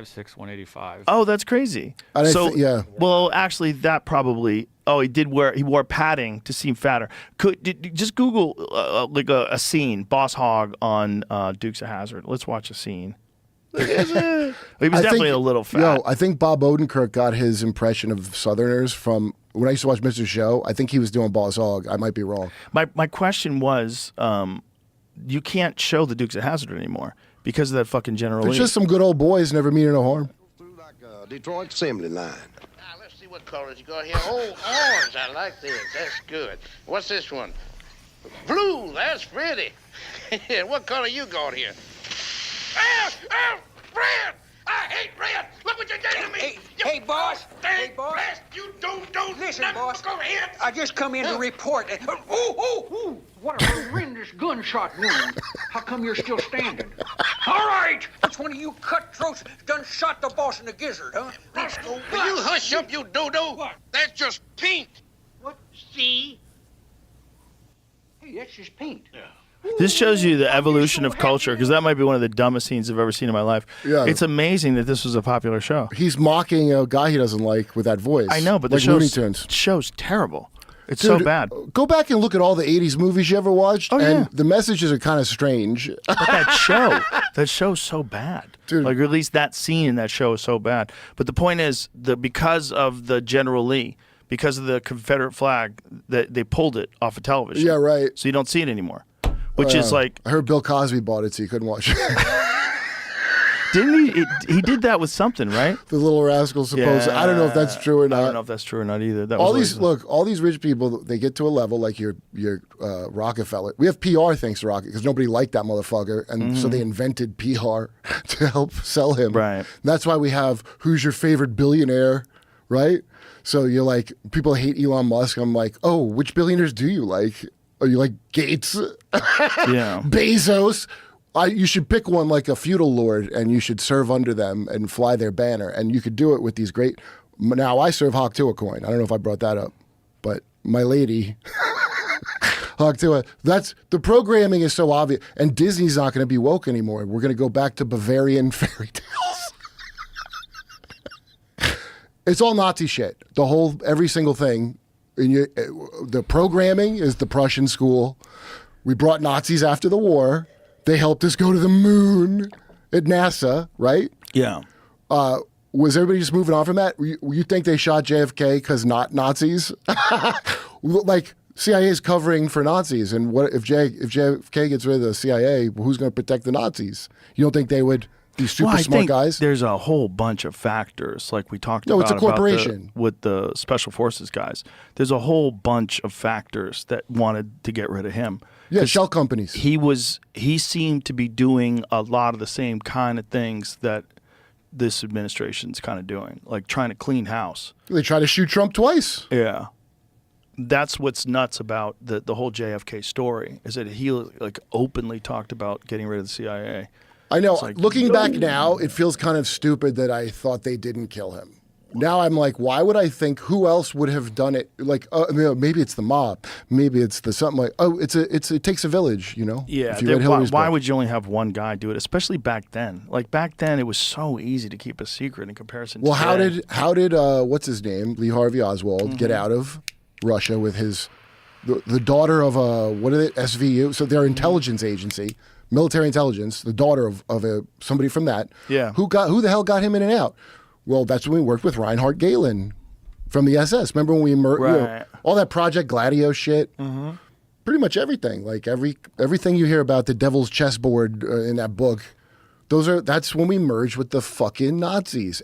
5'6", 185. Oh, that's crazy. So, yeah. Well, actually, that probably. Oh, he wore padding to seem fatter. Just Google like a scene, Boss Hogg on Dukes of Hazzard. Let's watch a scene. He was definitely a little fat. Yo, I think Bob Odenkirk got his impression of Southerners from when I used to watch Mr. Show. I think he was doing Boss Hogg. I might be wrong. My question was, you can't show the Dukes of Hazzard anymore because of that fucking General Lee. It's just some good old boys never meaning no harm. Through like a Detroit assembly line. Now, let's see what colors you got here. Oh, orange, I like this. That's good. What's this one? Blue, that's pretty. What color you got here? Red! I hate red! Look what you did to me! Hey, boss! Hey, boss! Blast you don't Listen, never boss. go ahead! I just come in to report. Ooh! What a horrendous gunshot wound. How come you're still standing? All right! Which one of you cutthroats done shot the boss in the gizzard, huh? Let's go. Will you hush up, you dodo? What? That's just paint. What? See? Hey, that's just paint. Yeah. This shows you the evolution of culture, because that might be one of the dumbest scenes I've ever seen in my life. Yeah. It's amazing that this was a popular show. He's mocking a guy he doesn't like with that voice. I know, but like the Looney Tunes. show's terrible. It's Dude, so bad. Go back and look at all the 80s movies you ever watched, Oh, and yeah. the messages are kind of strange. But that show's so bad. Dude. Like, or at least that scene in that show is so bad. But the point is, because of the General Lee, because of the Confederate flag, that they pulled it off of television. Yeah, right. So you don't see it anymore. Which is like, I heard Bill Cosby bought it, so you couldn't watch it. didn't he? He did that with something, right? The Little Rascals, supposedly. I don't know if that's true or not. I don't know if that's true or not either. That All was these all these rich people, they get to a level like your Rockefeller. We have PR thanks to Rocket because nobody liked that motherfucker, and so they invented PR to help sell him. Right. And that's why we have who's your favorite billionaire, right? So you're like, people hate Elon Musk. I'm like, oh, which billionaires do you like? Are you like Gates? Yeah. Bezos? You should pick one like a feudal lord, and you should serve under them and fly their banner. And you could do it with these great. Now I serve Hogg to a coin. I don't know if I brought that up, but my lady, Hogg to a. That's the programming is so obvious, and Disney's not going to be woke anymore. We're going to go back to Bavarian fairy tales. It's all Nazi shit. Every single thing. The programming is the Prussian school. We brought Nazis after the war. They helped us go to the moon at NASA, right? Yeah. Was everybody just moving on from that? You think they shot JFK because not Nazis? Like CIA is covering for Nazis, and what if JFK gets rid of the CIA? Who's going to protect the Nazis? You don't think they would? These super smart guys. There's a whole bunch of factors, like we talked about. No, it's a corporation. With the special forces guys. There's a whole bunch of factors that wanted to get rid of him. Yeah, shell companies. He seemed to be doing a lot of the same kind of things that this administration's kind of doing, like trying to clean house. They try to shoot Trump twice. Yeah. That's what's nuts about the whole JFK story, is that he like openly talked about getting rid of the CIA. I know. Like, looking back now, it feels kind of stupid that I thought they didn't kill him. Now I'm like, why would I think? Who else would have done it? Like, maybe it's the mob. Maybe it's the something like. Oh, it takes a village, you know. Yeah. If you read Hillary's why book. would you only have one guy do it? Especially back then. Like back then, it was so easy to keep a secret in comparison. Well, to today. how did what's his name, Lee Harvey Oswald, get out of Russia with the daughter of what are they, SVU? So their intelligence agency. Military intelligence, the daughter of somebody from that. Yeah. Who the hell got him in and out? Well, that's when we worked with Reinhard Gehlen from the SS. Remember when we Right. all that Project Gladio shit? Pretty much everything. Like everything you hear about the Devil's Chessboard in that book. That's when we merged with the fucking Nazis,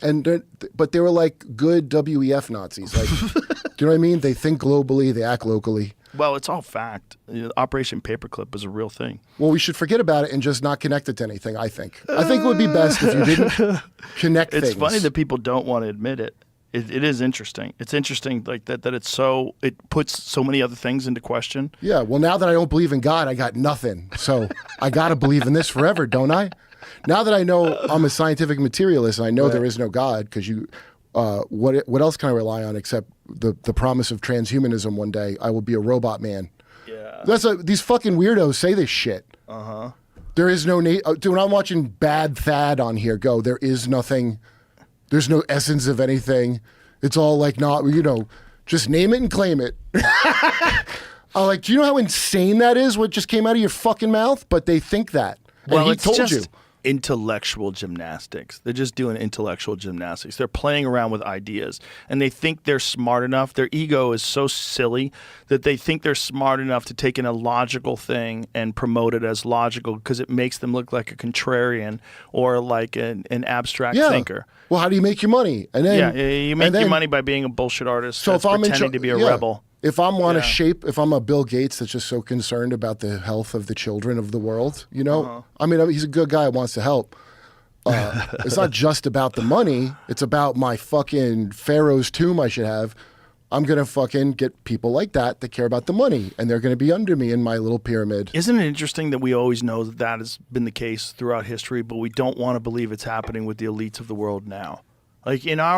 but they were like good WEF Nazis. Like, do you know what I mean? They think globally, they act locally. Well, it's all fact. Operation Paperclip is a real thing. Well, we should forget about it and just not connect it to anything, I think. I think it would be best if you didn't connect things. It's funny that people don't want to admit it. It is interesting. It's interesting like that it puts so many other things into question. Yeah, well, now that I don't believe in God, I got nothing. So I got to believe in this forever, don't I? Now that I know I'm a scientific materialist and I know there is no God, because what else can I rely on except the promise of transhumanism one day? I will be a robot man. Yeah. These fucking weirdos say this shit. There is no dude, when I'm watching Bad Thad on here go, there is nothing. There's no essence of anything. It's all like not, just name it and claim it. I'm like, do you know how insane that is? What just came out of your fucking mouth? But they think that. And Well, he it's told just you. intellectual gymnastics. They're just doing intellectual gymnastics. They're playing around with ideas, and they think they're smart enough. Their ego is so silly that they think they're smart enough to take in a logical thing and promote it as logical because it makes them look like a contrarian or like an abstract thinker. Well, how do you make your money? And then You make your money by being a bullshit artist. So that's if I'm pretending to be a rebel. If I'm on if I'm a Bill Gates that's just so concerned about the health of the children of the world, I mean, he's a good guy who wants to help. It's not just about the money. It's about my fucking Pharaoh's tomb I should have. I'm going to fucking get people like that care about the money, and they're going to be under me in my little pyramid. Isn't it interesting that we always know that has been the case throughout history, but we don't want to believe it's happening with the elites of the world now? Like in our